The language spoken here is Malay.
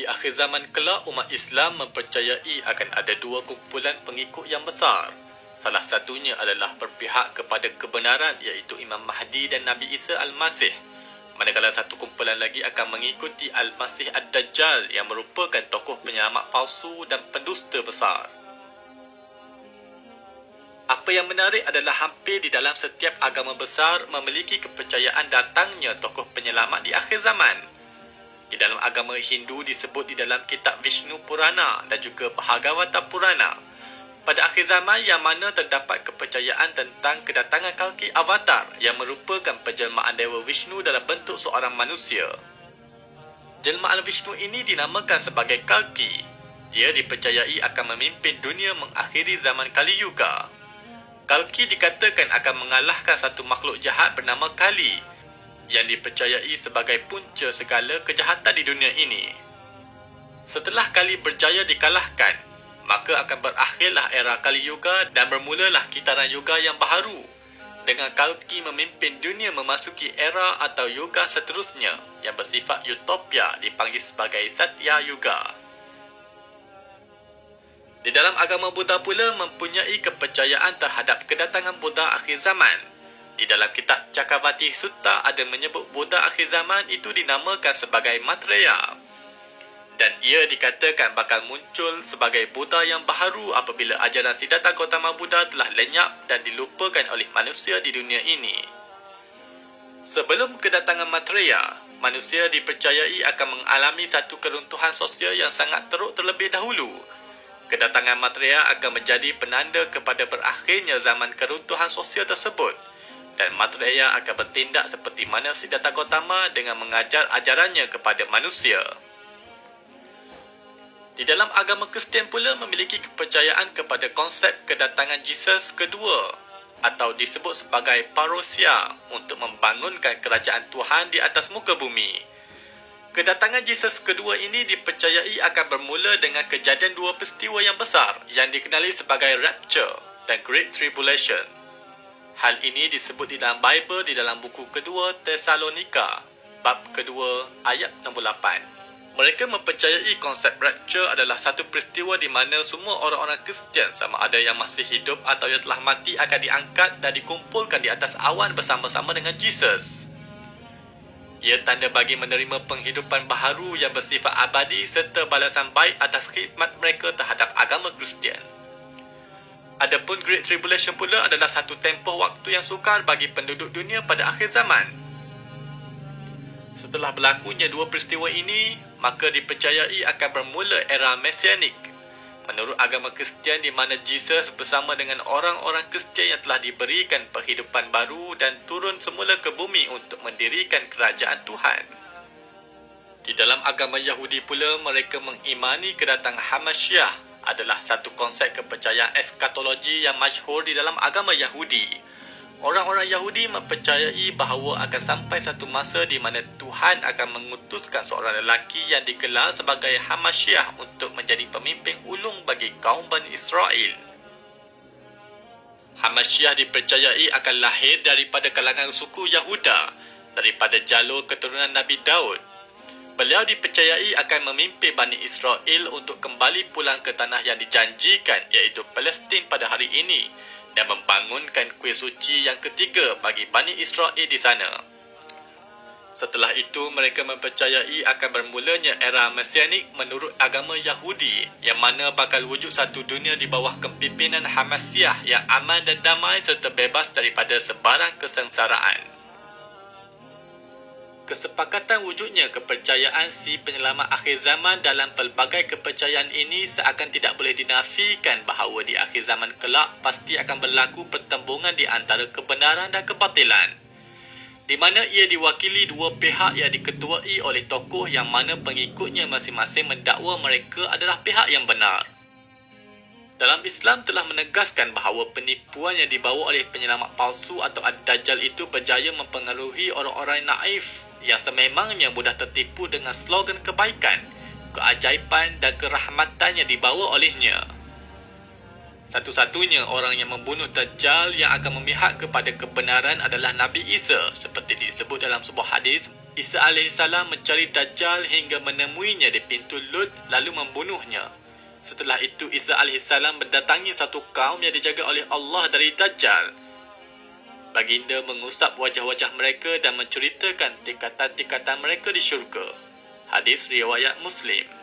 akhir zaman kelak, umat Islam mempercayai akan ada dua kumpulan pengikut yang besar. Salah satunya adalah berpihak kepada kebenaran iaitu Imam Mahdi dan Nabi Isa Al-Masih. Manakala satu kumpulan lagi akan mengikuti Al-Masih Ad-Dajjal yang merupakan tokoh penyelamat palsu dan pendusta besar. Apa yang menarik adalah hampir di dalam setiap agama besar memiliki kepercayaan datangnya tokoh penyelamat di akhir zaman. Di dalam agama Hindu disebut di dalam kitab Vishnu Purana dan juga Bhagavata Purana. Pada akhir zaman yang mana terdapat kepercayaan tentang kedatangan Kalki Avatar yang merupakan penjelmaan Dewa Vishnu dalam bentuk seorang manusia. Jelmaan Vishnu ini dinamakan sebagai Kalki. Dia dipercayai akan memimpin dunia mengakhiri zaman Kali Yuga. Kalki dikatakan akan mengalahkan satu makhluk jahat bernama Kali yang dipercayai sebagai punca segala kejahatan di dunia ini. Setelah Kali berjaya dikalahkan, maka akan berakhirlah era Kali Yuga dan bermulalah kitaran Yuga yang baharu dengan Kalki memimpin dunia memasuki era atau Yuga seterusnya yang bersifat utopia dipanggil sebagai Satya Yuga. Di dalam agama Buddha pula mempunyai kepercayaan terhadap kedatangan Buddha akhir zaman. Di dalam kitab Cakkavati Sutta ada menyebut Buddha akhir zaman itu dinamakan sebagai Maitreya. Dan ia dikatakan bakal muncul sebagai Buddha yang baharu apabila ajaran Siddhartha Gautama Buddha telah lenyap dan dilupakan oleh manusia di dunia ini. Sebelum kedatangan Maitreya, manusia dipercayai akan mengalami satu keruntuhan sosial yang sangat teruk terlebih dahulu. Kedatangan Maitreya akan menjadi penanda kepada berakhirnya zaman keruntuhan sosial tersebut. Dan Maitreya akan bertindak seperti mana Siddhartha Gautama dengan mengajar ajarannya kepada manusia. Di dalam agama Kristian pula memiliki kepercayaan kepada konsep kedatangan Jesus kedua atau disebut sebagai parousia untuk membangunkan kerajaan Tuhan di atas muka bumi. Kedatangan Jesus kedua ini dipercayai akan bermula dengan kejadian dua peristiwa yang besar yang dikenali sebagai Rapture dan Great Tribulation. Hal ini disebut di dalam Bible di dalam buku kedua Tesalonika, bab kedua ayat 68. Mereka mempercayai konsep Rapture adalah satu peristiwa di mana semua orang-orang Kristian sama ada yang masih hidup atau yang telah mati akan diangkat dan dikumpulkan di atas awan bersama-sama dengan Jesus. Ia tanda bagi menerima penghidupan baharu yang bersifat abadi serta balasan baik atas khidmat mereka terhadap agama Kristian. Adapun Great Tribulation pula adalah satu tempoh waktu yang sukar bagi penduduk dunia pada akhir zaman. Setelah berlakunya dua peristiwa ini, maka dipercayai akan bermula era Mesianik. Menurut agama Kristian di mana Jesus bersama dengan orang-orang Kristian yang telah diberikan penghidupan baru dan turun semula ke bumi untuk mendirikan kerajaan Tuhan. Di dalam agama Yahudi pula mereka mengimani kedatangan Hamasyiah adalah satu konsep kepercayaan eskatologi yang masyhur di dalam agama Yahudi. Orang-orang Yahudi mempercayai bahawa akan sampai satu masa di mana Tuhan akan mengutuskan seorang lelaki yang digelar sebagai Hamasyiah untuk menjadi pemimpin ulung bagi kaum Bani Israel. Hamasyiah dipercayai akan lahir daripada kalangan suku Yahuda, daripada jalur keturunan Nabi Daud. Beliau dipercayai akan memimpin Bani Israel untuk kembali pulang ke tanah yang dijanjikan iaitu Palestin pada hari ini dan membangunkan kuil suci yang ketiga bagi Bani Israel di sana. Setelah itu, mereka mempercayai akan bermulanya era Mesianik menurut agama Yahudi yang mana bakal wujud satu dunia di bawah kepimpinan Hamasyiah yang aman dan damai serta bebas daripada sebarang kesengsaraan. Kesepakatan wujudnya kepercayaan si penyelamat akhir zaman dalam pelbagai kepercayaan ini seakan tidak boleh dinafikan bahawa di akhir zaman kelak pasti akan berlaku pertembungan di antara kebenaran dan kebatilan, di mana ia diwakili dua pihak yang diketuai oleh tokoh yang mana pengikutnya masing-masing mendakwa mereka adalah pihak yang benar. Dalam Islam telah menegaskan bahawa penipuan yang dibawa oleh penyelamat palsu atau Ad-Dajjal itu berjaya mempengaruhi orang-orang naif yang sememangnya mudah tertipu dengan slogan kebaikan, keajaiban dan kerahmatan yang dibawa olehnya. Satu-satunya orang yang membunuh Dajjal yang akan memihak kepada kebenaran adalah Nabi Isa seperti disebut dalam sebuah hadis, Isa alaihissalam mencari Dajjal hingga menemuinya di pintu Lut lalu membunuhnya. Setelah itu Isa alaihissalam mendatangi satu kaum yang dijaga oleh Allah dari Dajjal. Baginda mengusap wajah-wajah mereka dan menceritakan tingkatan-tingkatan mereka di syurga. Hadis riwayat Muslim.